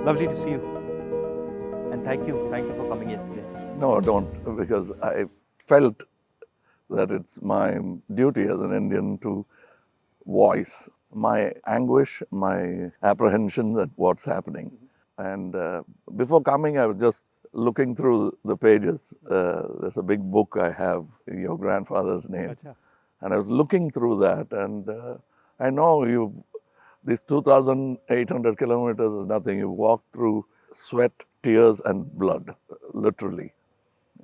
Lovely to see you. And thank you for coming yesterday. No, don't, because I felt that it's my duty as an Indian to voice my anguish, my apprehension at what's happening. And before coming, I was just looking through the pages. There's a big book I have, your grandfather's name. Achha. And I was looking through that, and I know these 2,800 kilometers is nothing. You walk through sweat, tears, and blood, literally.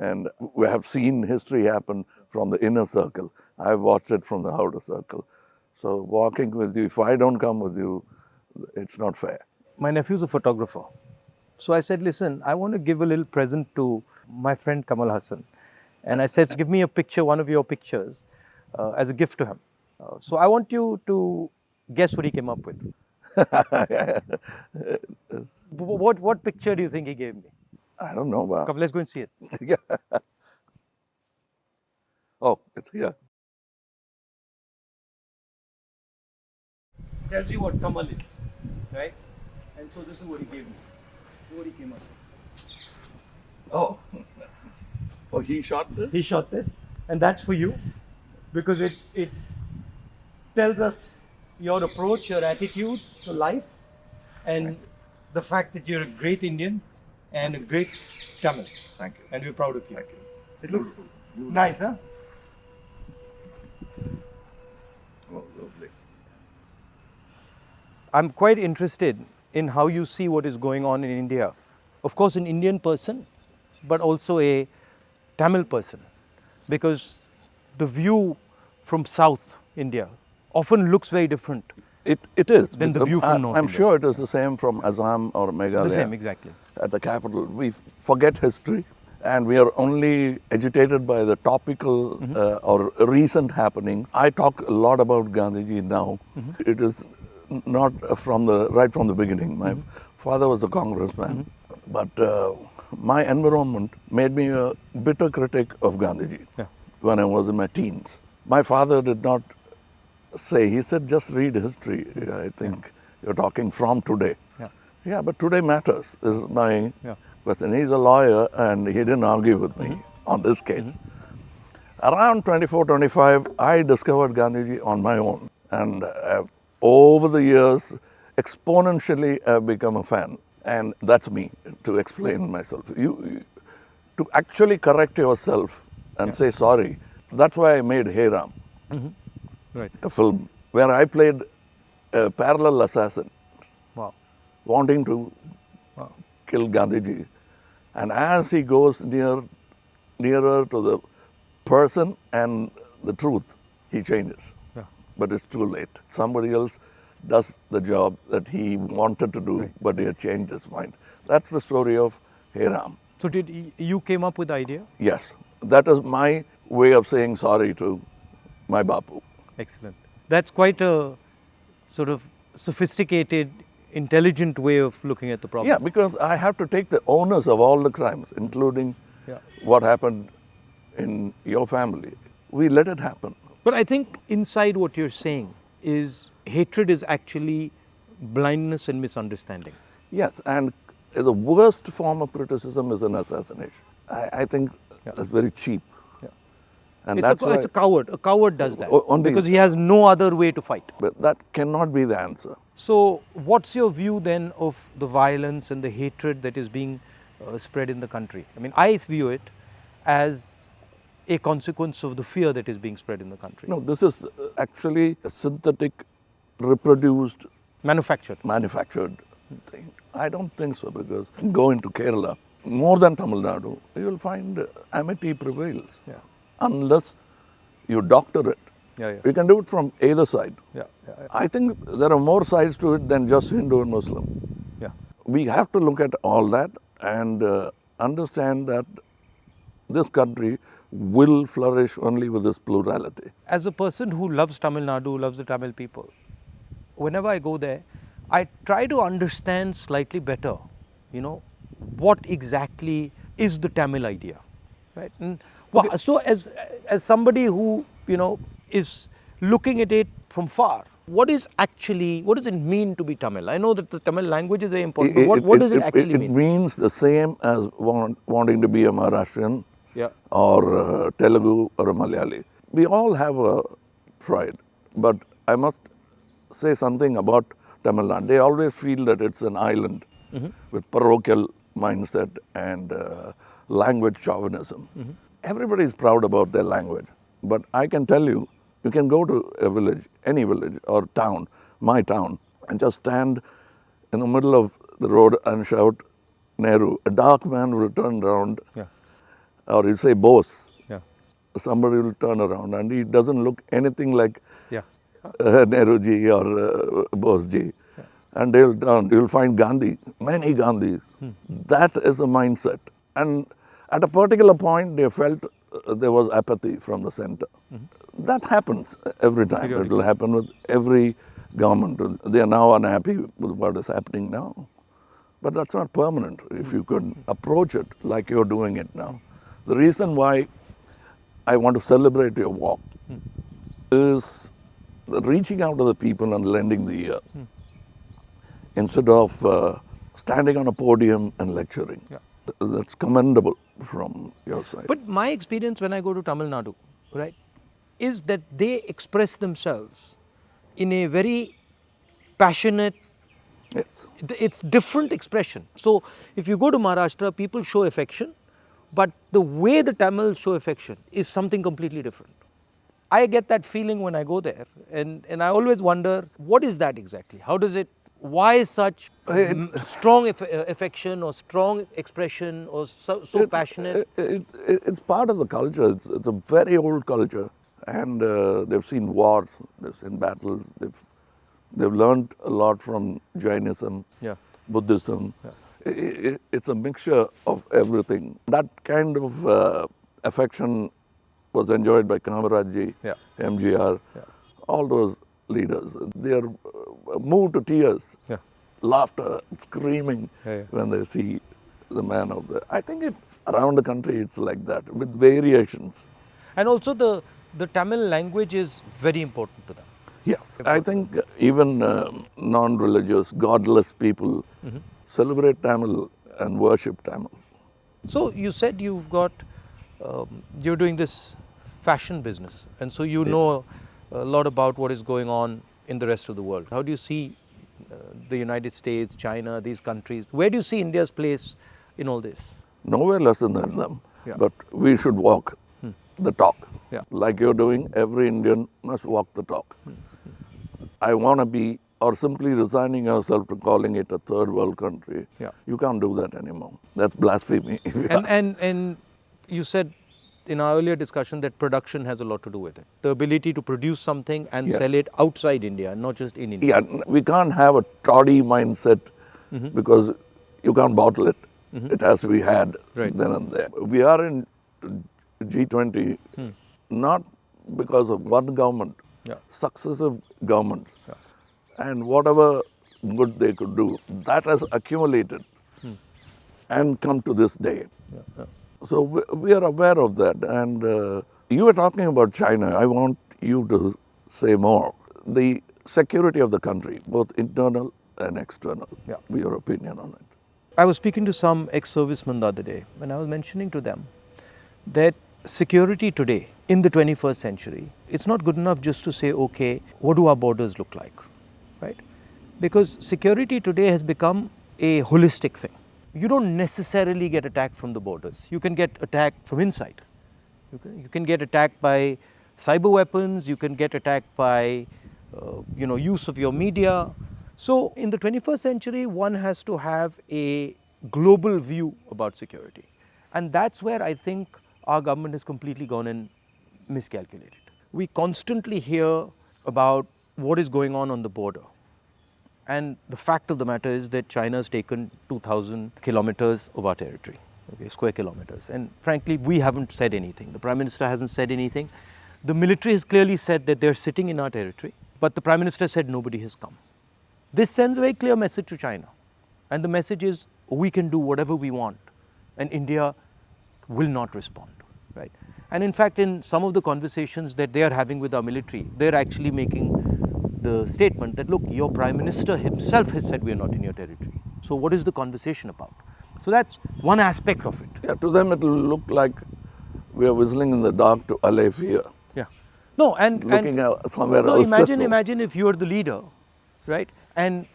And we have seen history happen from the inner circle. I've watched it from the outer circle. So walking with you, if I don't come with you, it's not fair. My nephew's a photographer. So I said, listen, I want to give a little present to my friend Kamal Hassan. And I said, give me a picture, one of your pictures, as a gift to him. So I want you to guess what he came up with. What picture do you think he gave me? I don't know. Wow. Come, let's go and see it. Yeah. Oh, it's here. Tells you what Kamal is, right? And so this is what he gave me. What he came up with. Oh. Oh, he shot this? He shot this, and that's for you, because it tells us your approach, your attitude to life, and the fact that you're a great Indian and a great Tamil. Thank you. And we're proud of you. Thank you. It looks nice, huh? Oh, lovely. I'm quite interested in how you see what is going on in India. Of course, an Indian person, but also a Tamil person, because the view from South India often looks very different. It is. Than the view from North I'm India. sure it is the same from Assam or Meghalaya. The same, exactly. At the capital. We forget history, and we are only agitated by the topical or recent happenings. I talk a lot about Gandhiji now. It is not right from the beginning. My father was a congressman, but my environment made me a bitter critic of Gandhiji when I was in my teens. My father did not say, he said, just read history. I think you're talking from today. Yeah, but today matters, is my question. He's a lawyer, and he didn't argue with me on this case. Around 24, 25, I discovered Gandhiji on my own. And over the years, exponentially, I've become a fan. And that's me, to explain myself. To actually correct yourself and say sorry, that's why I made Hey Ram, Right. a film where I played a parallel assassin, Wow. wanting to kill Gandhiji. And as he goes nearer to the person and the truth, he changes. Yeah. But it's too late. Somebody else does the job that he wanted to do, but he had changed his mind. That's the story of Hey Ram. So you came up with the idea? Yes, that is my way of saying sorry to my Bapu. Excellent. That's quite a sort of sophisticated, intelligent way of looking at the problem. Yeah, because I have to take the onus of all the crimes, including what happened in your family. We let it happen. But I think inside what you're saying is hatred is actually blindness and misunderstanding. Yes, and the worst form of criticism is an assassination. I think that's very cheap. And It's a coward. A coward does that Only, because he has no other way to fight. But that cannot be the answer. So what's your view then of the violence and the hatred that is being spread in the country? I mean, I view it as a consequence of the fear that is being spread in the country. No, this is actually a synthetic, reproduced, manufactured thing. I don't think so, because go into Kerala, more than Tamilnadu, you will find amity prevails. Unless you doctor it. You can do it from either side. I think there are more sides to it than just Hindu and Muslim. We have to look at all that and understand that this country will flourish only with this plurality. As a person who loves Tamil Nadu, loves the Tamil people, whenever I go there, I try to understand slightly better, what exactly is the Tamil idea, right? And so as somebody who, is looking at it from far, What does it mean to be Tamil? I know that the Tamil language is very important, but what does it actually mean? It means the same as wanting to be a Maharashtrian Yeah. or Telugu or a Malayali. We all have a pride, but I must say something about Tamil Nadu. They always feel that it's an island with parochial mindset and language chauvinism. Everybody is proud about their language, but I can tell you, you can go to a village, any village or town, my town, and just stand in the middle of the road and shout Nehru. A dark man will turn around, Yeah. or he'll say Bose. Yeah. Somebody will turn around and he doesn't look anything like Yeah. Nehru ji or Bose ji. And they'll turn, you'll find Gandhi, many Gandhis. That is the mindset. And at a particular point, they felt there was apathy from the center. That happens every time. It will happen with every government. They are now unhappy with what is happening now. But that's not permanent if you could approach it like you're doing it now. The reason why I want to celebrate your walk is reaching out to the people and lending the ear instead of standing on a podium and lecturing. Yeah. That's commendable from your side. But my experience when I go to Tamil Nadu, right, is that they express themselves in a very passionate, Yes. it's different expression. So if you go to Maharashtra, people show affection, but the way the Tamils show affection is something completely different. I get that feeling when I go there, and I always wonder, what is that exactly? How does it, why such strong affection or strong expression or so passionate? It's part of the culture. It's a very old culture, and they've seen wars, they've seen battles, they've learned a lot from Jainism, Yeah. Buddhism. It's a mixture of everything. That kind of affection was enjoyed by Kamaraj, Yeah. MGR, Yeah. all those leaders. They are moved to tears, Yeah. laughter, screaming Yeah. when they see the man of the. I think around the country it's like that with variations. And also the Tamil language is very important to them. Yes, I think even non-religious, godless people celebrate Tamil and worship Tamil. So you said you've got, you're doing this fashion business, and so you know a lot about what is going on in the rest of the world. How do you see the United States, China, these countries? Where do you see India's place in all this? Nowhere less than them, Yeah. but we should walk the talk. Yeah. Like you're doing, every Indian must walk the talk. I want to be, or simply resigning yourself to calling it a third world country. Yeah. You can't do that anymore. That's blasphemy. And you said in our earlier discussion that production has a lot to do with it. The ability to produce something and Yes. sell it outside India, not just in India. Yeah, we can't have a toddy mindset because you can't bottle it. It has to be had Right. then and there. We are in G20 not because of one government, Yeah. successive governments, and whatever good they could do, that has accumulated and come to this day. So we are aware of that. And you were talking about China. I want you to say more. The security of the country, both internal and external. Yeah. Your opinion on it. I was speaking to some ex-servicemen the other day, and I was mentioning to them that security today in the 21st century, it's not good enough just to say, okay, what do our borders look like, right? Because security today has become a holistic thing. You don't necessarily get attacked from the borders. You can get attacked from inside. You can get attacked by cyber weapons. You can get attacked by, use of your media. So in the 21st century, one has to have a global view about security. And that's where I think our government has completely gone and miscalculated. We constantly hear about what is going on the border. And the fact of the matter is that China has taken 2,000 kilometers of our territory, okay, square kilometers. And frankly, we haven't said anything. The Prime Minister hasn't said anything. The military has clearly said that they're sitting in our territory, but the Prime Minister said nobody has come. This sends a very clear message to China. And the message is, we can do whatever we want, and India will not respond, right? And in fact, in some of the conversations that they are having with our military, they're actually making the statement that, look, your Prime Minister himself has said we are not in your territory. So what is the conversation about? So that's one aspect of it. Yeah, to them it will look like we are whistling in the dark to allay fear. Yeah. No, and Looking somewhere no, else. imagine if you are the leader, right? And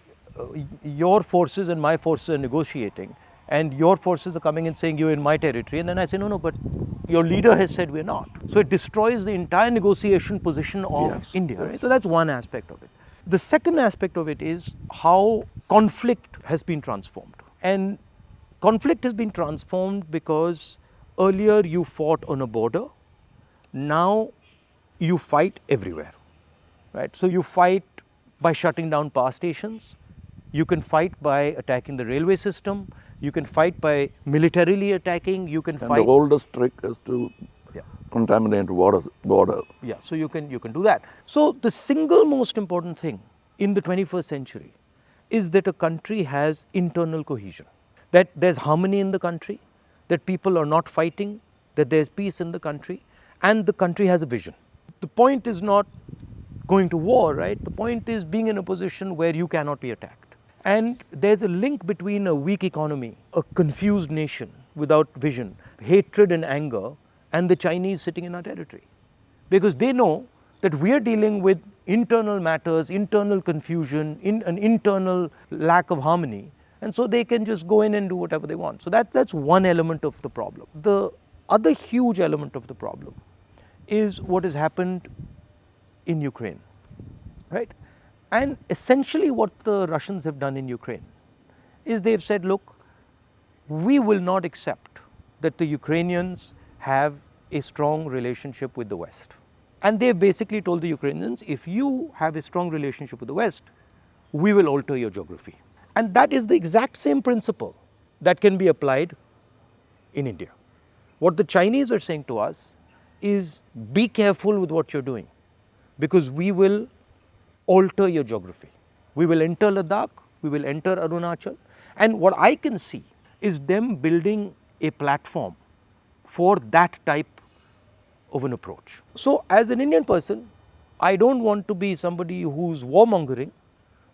your forces and my forces are negotiating, and your forces are coming and saying you're in my territory, and then I say no, but your leader has said we're not. So it destroys the entire negotiation position of Yes, India. yes. Right? So that's one aspect of it. The second aspect of it is how conflict has been transformed, and conflict has been transformed because earlier you fought on a border, now you fight everywhere, right? So you fight by shutting down power stations, you can fight by attacking the railway system, you can fight by militarily attacking, you can And fight. the oldest trick is to Yeah. contaminate border. Yeah, so you can do that. So the single most important thing in the 21st century is that a country has internal cohesion, that there's harmony in the country, that people are not fighting, that there's peace in the country, and the country has a vision. The point is not going to war, right? The point is being in a position where you cannot be attacked. And there's a link between a weak economy, a confused nation without vision, hatred and anger, and the Chinese sitting in our territory. Because they know that we are dealing with internal matters, internal confusion, an internal lack of harmony, and so they can just go in and do whatever they want. So that's one element of the problem. The other huge element of the problem is what has happened in Ukraine, right? And essentially what the Russians have done in Ukraine is they've said, look, we will not accept that the Ukrainians have a strong relationship with the West. And they've basically told the Ukrainians, if you have a strong relationship with the West, we will alter your geography. And that is the exact same principle that can be applied in India. What the Chinese are saying to us is, be careful with what you're doing, because we will alter your geography. We will enter Ladakh, we will enter Arunachal, and what I can see is them building a platform for that type of an approach. So as an Indian person, I don't want to be somebody who's warmongering,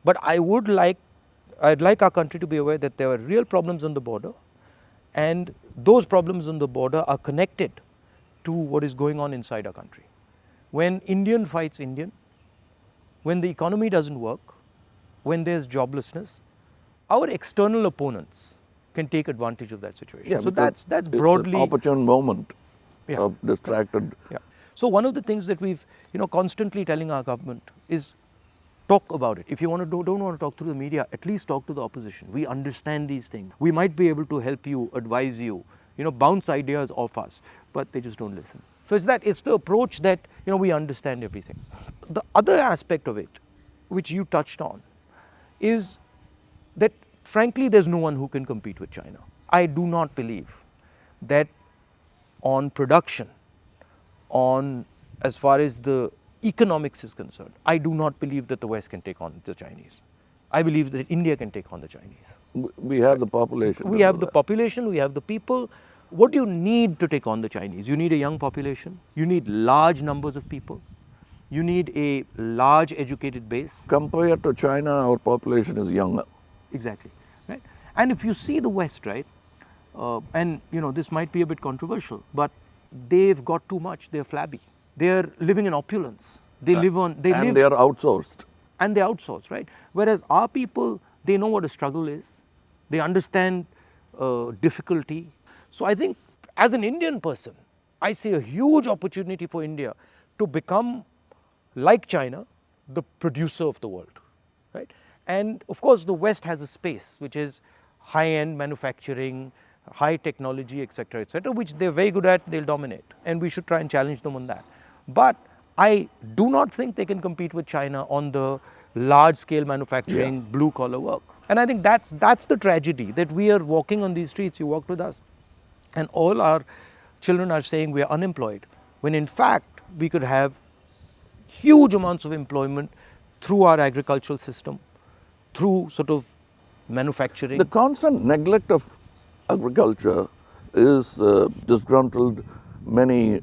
but I'd like our country to be aware that there are real problems on the border, and those problems on the border are connected to what is going on inside our country. When Indian fights Indian, when the economy doesn't work, when there's joblessness, our external opponents can take advantage of that situation. Yeah, so because that's broadly it's an opportune moment Yeah. of distracted. Yeah. So one of the things that we've constantly telling our government is talk about it. If you don't want to talk through the media, at least talk to the opposition. We understand these things. We might be able to help you, advise you, bounce ideas off us, but they just don't listen. So it's the approach that we understand everything. The other aspect of it, which you touched on, is that frankly there's no one who can compete with China. I do not believe that on production, on as far as the economics is concerned, I do not believe that the West can take on the Chinese. I believe that India can take on the Chinese. We have the population. We have the population, we have the people. What do you need to take on the Chinese? You need a young population, you need large numbers of people, you need a large educated base. Compared to China, our population is younger. Exactly, right? And if you see the West, right, and this might be a bit controversial, but they've got too much, they're flabby. They're living in opulence. They live on, they and they are outsourced. And they outsource, right? Whereas our people, they know what a struggle is. They understand difficulty. So I think as an Indian person, I see a huge opportunity for India to become, like China, the producer of the world, right? And of course, the West has a space, which is high-end manufacturing, high technology, etc., which they're very good at, they'll dominate. And we should try and challenge them on that. But I do not think they can compete with China on the large-scale manufacturing, blue-collar work. And I think that's the tragedy, that we are walking on these streets, you walked with us, and all our children are saying we are unemployed, when in fact we could have huge amounts of employment through our agricultural system, through sort of manufacturing. The constant neglect of agriculture is disgruntled many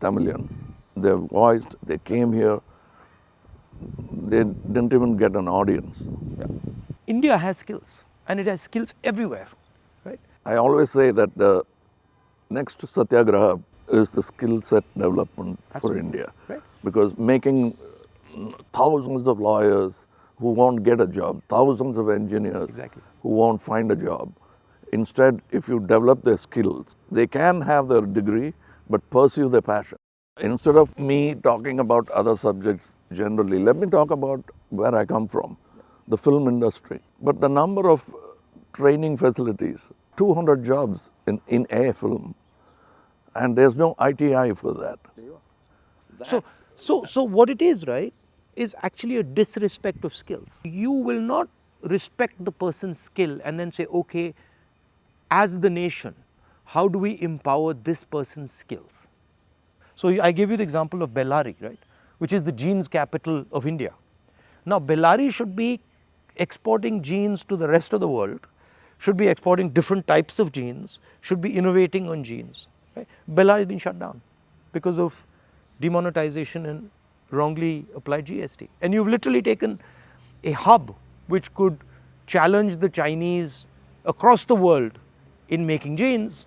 Tamilians. They voiced, they came here, they didn't even get an audience. India has skills, and it has skills everywhere, right? I always say that the next Satyagraha is the skill set development for India. Right. Because making thousands of lawyers who won't get a job, thousands of engineers Exactly. who won't find a job. Instead, if you develop their skills, they can have their degree but pursue their passion. Instead of me talking about other subjects generally, let me talk about where I come from, the film industry. But the number of training facilities, 200 jobs in a film, and there's no ITI for that. So what it is, right, is actually a disrespect of skills. You will not respect the person's skill and then say, okay, as the nation, how do we empower this person's skills? So I gave you the example of Bellary, right, which is the jeans capital of India. Now Bellary should be exporting jeans to the rest of the world, should be exporting different types of jeans, should be innovating on jeans. Right? Bellary has been shut down because of demonetization and wrongly applied GST. And you've literally taken a hub which could challenge the Chinese across the world in making jeans,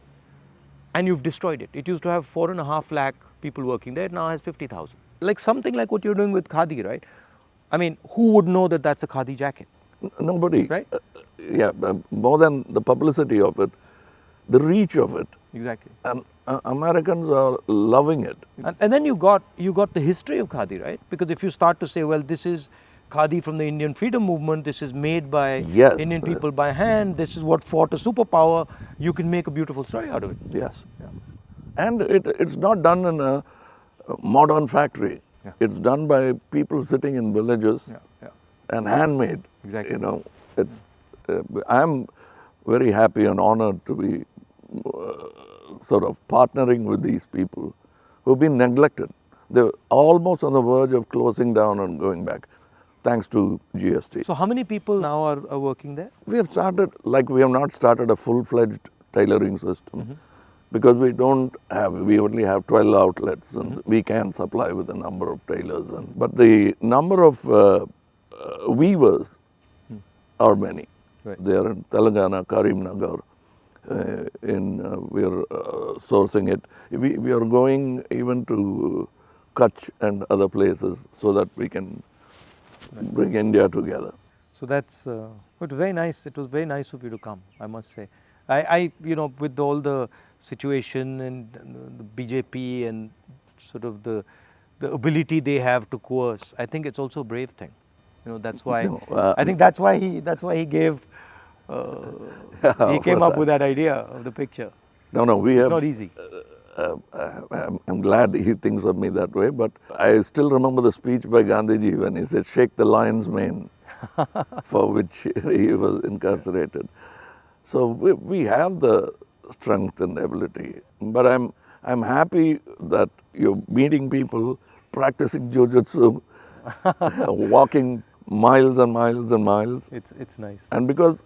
and you've destroyed it. It used to have 4.5 lakh people working there, it now has 50,000. Like something like what you're doing with Khadi, right? I mean, who would know that that's a Khadi jacket? Nobody. Right? More than the publicity of it, the reach of it. Exactly. And Americans are loving it. And then you got the history of Khadi, right? Because if you start to say, well, this is Khadi from the Indian freedom movement, this is made by Yes. Indian people by hand, this is what fought a superpower, you can make a beautiful story out of it. Yes. And it's not done in a modern factory. Yeah. It's done by people sitting in villages and handmade. Exactly. You know, I'm very happy and honored to be sort of partnering with these people who've been neglected. They're almost on the verge of closing down and going back, thanks to GST. So how many people now are working there? We have started, like we have not started a full-fledged tailoring system because we only have 12 outlets and we can supply with a number of tailors. But the number of weavers are many. Right. They are in Telangana, Karimnagar. We are sourcing it. We are going even to Kutch and other places so that we can bring India together. So that's it was very nice. It was very nice of you to come, I must say. I with all the situation and the BJP and sort of the ability they have to coerce, I think it's also a brave thing. That's why I think that's why he gave. He came up with that idea of the picture. No, It's not easy. I'm glad he thinks of me that way, but I still remember the speech by Gandhiji when he said, "Shake the lion's mane," for which he was incarcerated. So we have the strength and ability. But I'm happy that you're meeting people, practicing jujutsu, walking miles and miles and miles. It's nice. And because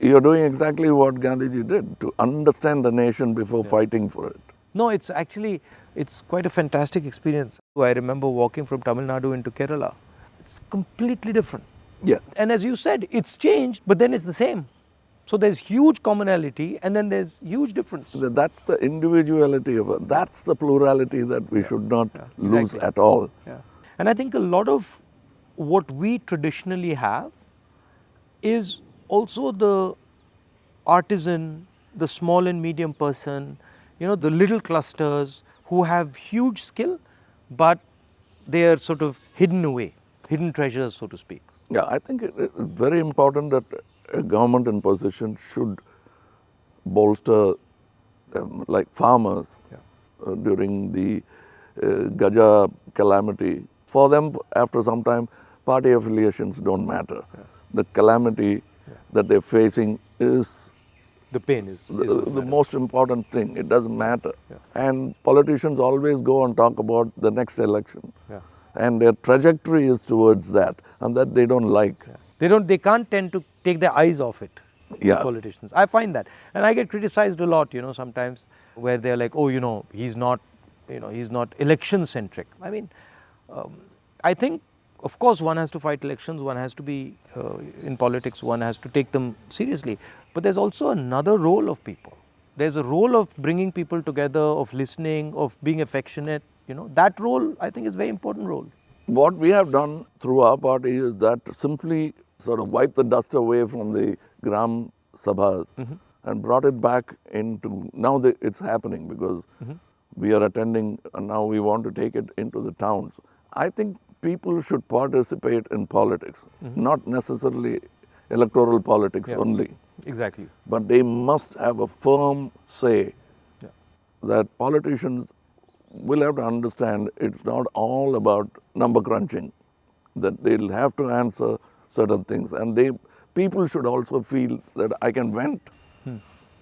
you're doing exactly what Gandhiji did, to understand the nation before fighting for it. No, it's quite a fantastic experience. I remember walking from Tamilnadu into Kerala. It's completely different. Yeah. And as you said, it's changed, but then it's the same. So there's huge commonality and then there's huge difference. That's the individuality of it. That's the plurality that we should not lose Exactly. at all. Yeah. And I think a lot of what we traditionally have is also the artisan, the small and medium person, the little clusters who have huge skill, but they are sort of hidden away, hidden treasures, so to speak. Yeah, I think it's very important that a government in position should bolster like farmers during the Gaja calamity. For them, after some time, party affiliations don't matter. The calamity that they're facing is The pain is the most important thing. It doesn't matter. And politicians always go and talk about the next election. And their trajectory is towards that, and that they don't like. They can't tend to take their eyes off it. Politicians. I find that, and I get criticized a lot. Sometimes where they're like, oh, he's not election centric. I mean, I think of course, one has to fight elections, one has to be in politics, one has to take them seriously. But there's also another role of people. There's a role of bringing people together, of listening, of being affectionate. You know, that role, I think, is a very important role. What we have done through our party is that simply sort of wipe the dust away from the Gram Sabhas and brought it back into, now it's happening because we are attending and now we want to take it into the towns. I think people should participate in politics, not necessarily electoral politics only. Exactly. But they must have a firm say that politicians will have to understand it's not all about number crunching, that they'll have to answer certain things. And people should also feel that I can vent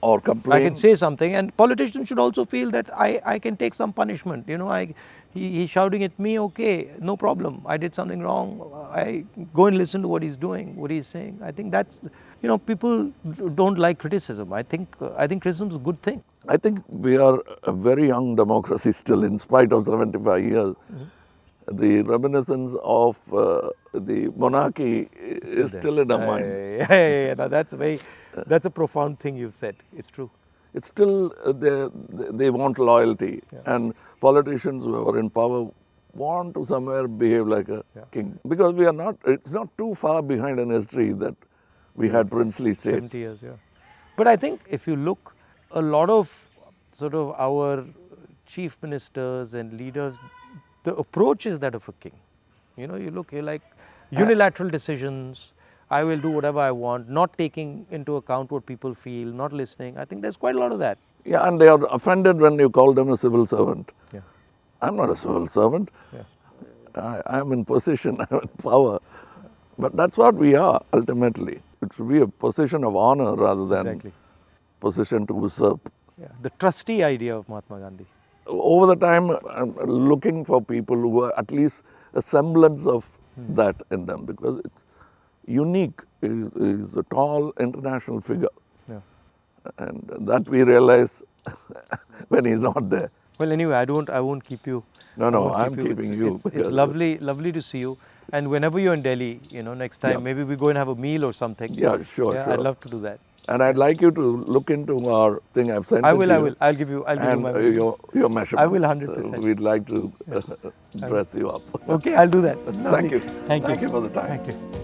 or complain. I can say something, and politicians should also feel that I can take some punishment. You know, he's shouting at me, okay, no problem. I did something wrong. I go and listen to what he's doing, what he's saying. I think that's, you know, people don't like criticism. I think criticism is a good thing. I think we are a very young democracy still, in spite of 75 years. The reminiscence of the monarchy is still in our mind. Yeah. Now that's a profound thing you've said. It's true. It's still, they want loyalty. And politicians who are in power want to somewhere behave like a king. Because it's not too far behind in history that we had princely states. 70 years, yeah. But I think if you look, a lot of sort of our chief ministers and leaders, the approach is that of a king. You know, you're like unilateral decisions. I will do whatever I want, not taking into account what people feel, not listening. I think there's quite a lot of that. Yeah, and they are offended when you call them a civil servant. Yeah. I'm not a civil servant. Yeah. I'm in position, I'm in power. But that's what we are, ultimately. It should be a position of honor rather than position to usurp. Yeah. The trustee idea of Mahatma Gandhi. Over the time, I'm looking for people who are at least a semblance of that in them, because it's unique. He's a tall international figure. Yeah. And that we realize when he's not there. Well, anyway, I won't keep you. No, I'm keeping you. It's lovely to see you. And whenever you're in Delhi, you know, next time, maybe we go and have a meal or something. Yeah, sure. I'd love to do that. And I'd like you to look into our thing I've sent. I will. I'll give you and my your measurements. I will 100%. We'd like to dress you up. Okay, I'll do that. Thank you. Thank you. Thank you for the time. Thank you.